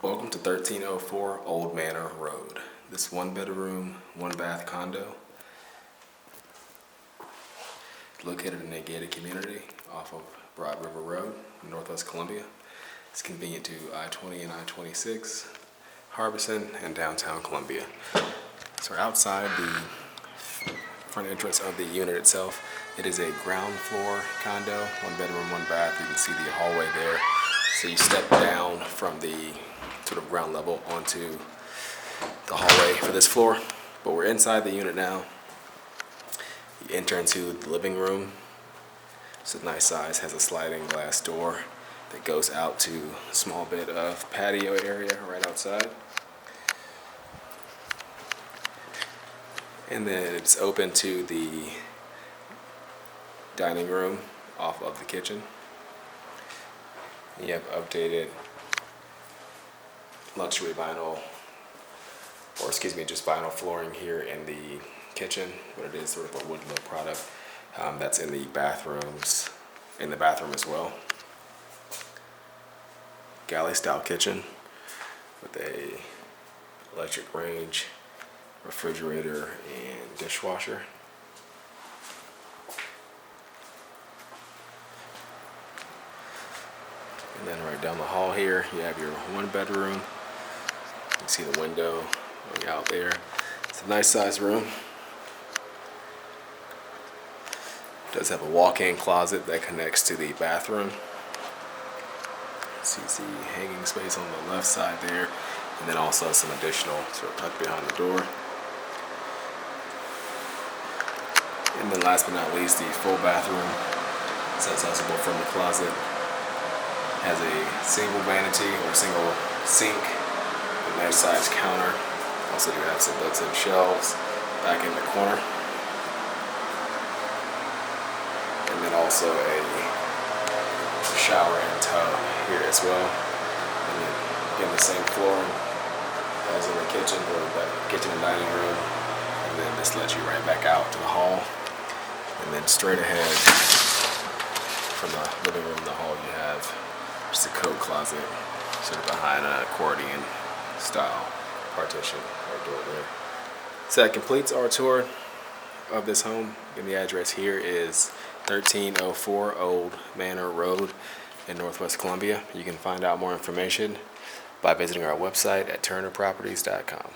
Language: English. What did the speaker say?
Welcome to 1304 Old Manor Road. This one bedroom, one bath condo located in a gated community off of Broad River Road in Northwest Columbia. It's convenient to I-20 and I-26, Harbison, and downtown Columbia. So we're outside the front entrance of the unit itself. It is a ground floor condo, one bedroom, one bath. You can see the hallway there. So you step down from the sort of ground level onto the hallway for this floor. But we're inside the unit now. You enter into the living room. It's a nice size, has a sliding glass door that goes out to a small bit of patio area right outside. And then it's open to the dining room off of the kitchen. You have updated luxury vinyl, or excuse me, just vinyl flooring here in the kitchen, but it is sort of a wood look product that's in the bathrooms, in the bathroom as well. Galley-style kitchen with a electric range, refrigerator, and dishwasher. And then right down the hall here, you have your one bedroom. You can see the window going out there. It's a nice sized room. It does have a walk-in closet that connects to the bathroom. So you see hanging space on the left side there, and then also some additional sort of tucked behind the door. And then last but not least, the full bathroom. It's accessible from the closet. Has a single vanity or single sink, a nice sized counter. Also do have some built-in shelves back in the corner. And then also a shower and tub here as well. And then again the same flooring as in the kitchen, or the kitchen and dining room. And then this lets you right back out to the hall. And then straight ahead from the living room to the hall, you have just a coat closet sort of behind an accordion style partition or door there. So that completes our tour of this home. And the address here is 1304 Old Manor Road in Northwest Columbia. You can find out more information by visiting our website at turnerproperties.com.